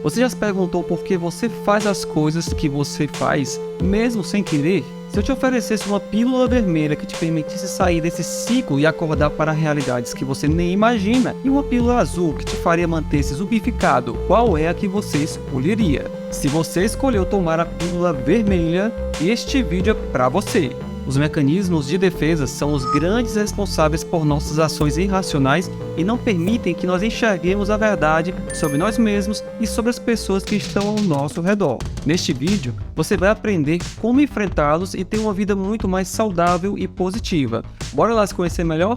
Você já se perguntou por que você faz as coisas que você faz, mesmo sem querer? Se eu te oferecesse uma pílula vermelha que te permitisse sair desse ciclo e acordar para realidades que você nem imagina, e uma pílula azul que te faria manter-se zumbificado, qual é a que você escolheria? Se você escolheu tomar a pílula vermelha, este vídeo é para você. Os mecanismos de defesa são os grandes responsáveis por nossas ações irracionais e não permitem que nós enxerguemos a verdade sobre nós mesmos e sobre as pessoas que estão ao nosso redor. Neste vídeo, você vai aprender como enfrentá-los e ter uma vida muito mais saudável e positiva. Bora lá se conhecer melhor?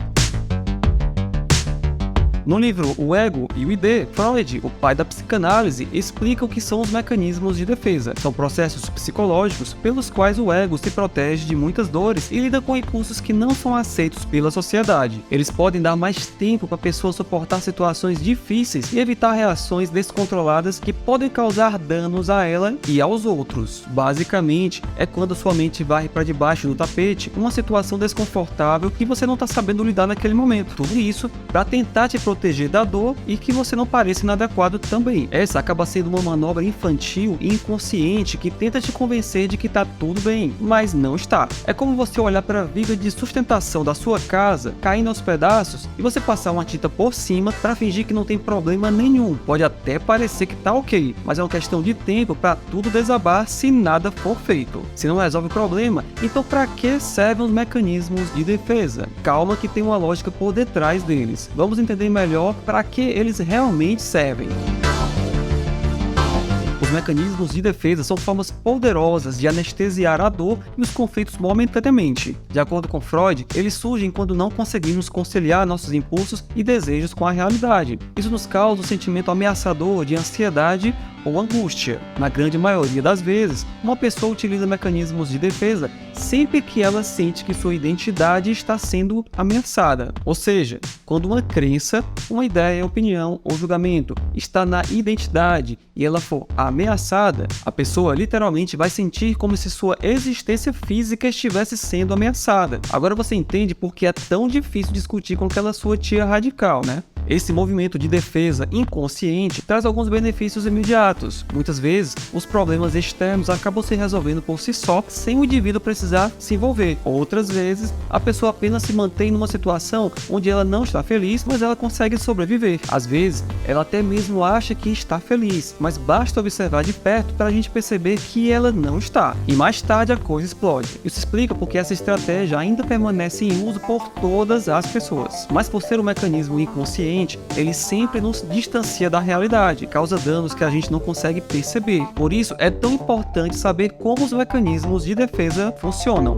No livro O Ego e o ID, Freud, o pai da psicanálise, explica o que são os mecanismos de defesa. São processos psicológicos pelos quais o ego se protege de muitas dores e lida com impulsos que não são aceitos pela sociedade. Eles podem dar mais tempo para a pessoa suportar situações difíceis e evitar reações descontroladas que podem causar danos a ela e aos outros. Basicamente, é quando sua mente varre para debaixo do tapete uma situação desconfortável que você não está sabendo lidar naquele momento. Tudo isso para tentar te proteger da dor e que você não pareça inadequado também. Essa acaba sendo uma manobra infantil e inconsciente que tenta te convencer de que tá tudo bem, mas não está. É como você olhar para a viga de sustentação da sua casa caindo aos pedaços e você passar uma tinta por cima para fingir que não tem problema nenhum. Pode até parecer que tá ok, mas é uma questão de tempo para tudo desabar se nada for feito. Se não resolve o problema, então para que servem os mecanismos de defesa? Calma que tem uma lógica por detrás deles. Vamos entender melhor para que eles realmente servem. Os mecanismos de defesa são formas poderosas de anestesiar a dor e os conflitos momentaneamente. De acordo com Freud, eles surgem quando não conseguimos conciliar nossos impulsos e desejos com a realidade. Isso nos causa um sentimento ameaçador de ansiedade ou angústia. Na grande maioria das vezes, uma pessoa utiliza mecanismos de defesa sempre que ela sente que sua identidade está sendo ameaçada. Ou seja, quando uma crença, uma ideia, opinião ou julgamento está na identidade e ela for ameaçada, a pessoa literalmente vai sentir como se sua existência física estivesse sendo ameaçada. Agora você entende por que é tão difícil discutir com aquela sua tia radical, né? Esse movimento de defesa inconsciente traz alguns benefícios imediatos. Muitas vezes, os problemas externos acabam se resolvendo por si só, sem o indivíduo precisar se envolver. Outras vezes, a pessoa apenas se mantém numa situação onde ela não está feliz, mas ela consegue sobreviver. Às vezes, ela até mesmo acha que está feliz, mas basta observar de perto para a gente perceber que ela não está. E mais tarde a coisa explode. Isso explica porque essa estratégia ainda permanece em uso por todas as pessoas. Mas por ser um mecanismo inconsciente, ele sempre nos distancia da realidade, causa danos que a gente não consegue perceber. Por isso, é tão importante saber como os mecanismos de defesa funcionam.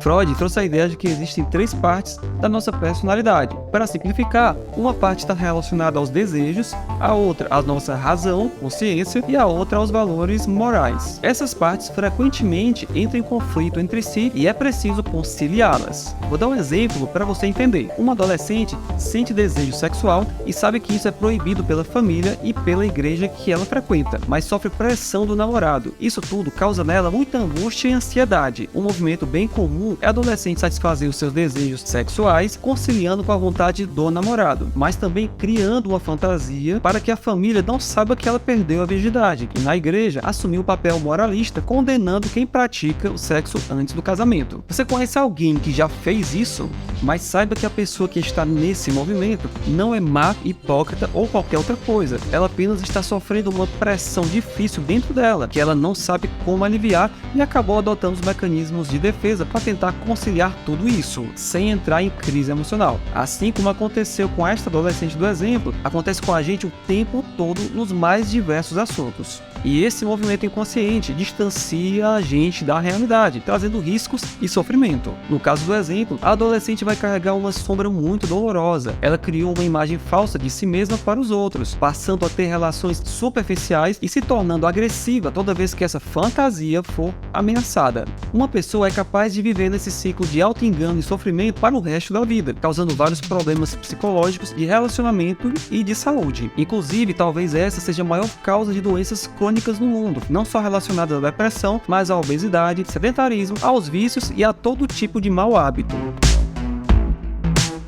Freud trouxe a ideia de que existem 3 partes da nossa personalidade. Para simplificar, uma parte está relacionada aos desejos, a outra à nossa razão, consciência, e a outra aos valores morais. Essas partes frequentemente entram em conflito entre si e é preciso conciliá-las. Vou dar um exemplo para você entender. Uma adolescente sente desejo sexual e sabe que isso é proibido pela família e pela igreja que ela frequenta, mas sofre pressão do namorado. Isso tudo causa nela muita angústia e ansiedade. Um movimento bem comum é adolescente satisfazer os seus desejos sexuais, conciliando com a vontade do namorado, mas também criando uma fantasia para que a família não saiba que ela perdeu a virgindade, e na igreja assumiu o papel moralista, condenando quem pratica o sexo antes do casamento. Você conhece alguém que já fez isso? Mas saiba que a pessoa que está nesse movimento não é má, hipócrita ou qualquer outra coisa. Ela apenas está sofrendo uma pressão difícil dentro dela, que ela não sabe como aliviar e acabou adotando os mecanismos de defesa para tentar conciliar tudo isso, sem entrar em crise emocional. Assim como aconteceu com esta adolescente do exemplo, acontece com a gente o tempo todo nos mais diversos assuntos. E esse movimento inconsciente distancia a gente da realidade, trazendo riscos e sofrimento. No caso do exemplo, a adolescente vai carregar uma sombra muito dolorosa. Ela criou uma imagem falsa de si mesma para os outros, passando a ter relações superficiais e se tornando agressiva toda vez que essa fantasia for ameaçada. Uma pessoa é capaz de viver nesse ciclo de auto-engano e sofrimento para o resto da vida, causando vários problemas psicológicos, de relacionamento e de saúde. Inclusive, talvez essa seja a maior causa de doenças crônicas no mundo, não só relacionadas à depressão, mas à obesidade, sedentarismo, aos vícios e a todo tipo de mau hábito.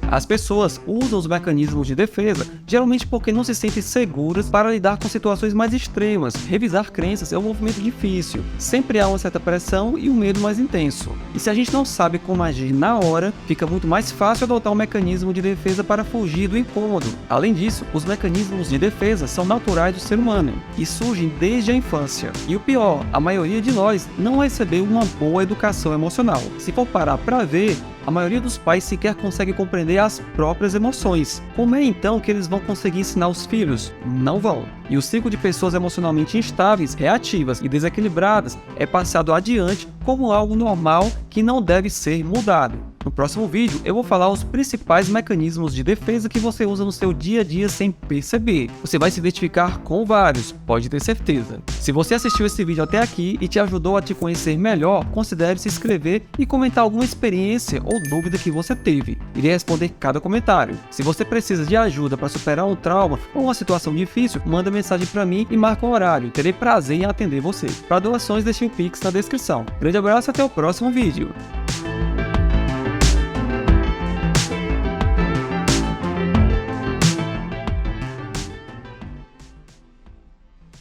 As pessoas usam os mecanismos de defesa geralmente porque não se sentem seguras para lidar com situações mais extremas. Revisar crenças é um movimento difícil, sempre há uma certa pressão e um medo mais intenso. E se a gente não sabe como agir na hora, fica muito mais fácil adotar um mecanismo de defesa para fugir do incômodo. Além disso, os mecanismos de defesa são naturais do ser humano e surgem desde a infância. E o pior, a maioria de nós não recebeu uma boa educação emocional. Se for parar para ver, a maioria dos pais sequer consegue compreender as próprias emoções. Como é então que eles vão conseguir ensinar os filhos? Não vão. E o ciclo de pessoas emocionalmente instáveis, reativas e desequilibradas é passado adiante como algo normal que não deve ser mudado. No próximo vídeo, eu vou falar os principais mecanismos de defesa que você usa no seu dia a dia sem perceber. Você vai se identificar com vários, pode ter certeza. Se você assistiu esse vídeo até aqui e te ajudou a te conhecer melhor, considere se inscrever e comentar alguma experiência ou dúvida que você teve. Irei responder cada comentário. Se você precisa de ajuda para superar um trauma ou uma situação difícil, manda mensagem para mim e marca um horário. Terei prazer em atender você. Para doações, deixe o Pix na descrição. Grande abraço e até o próximo vídeo.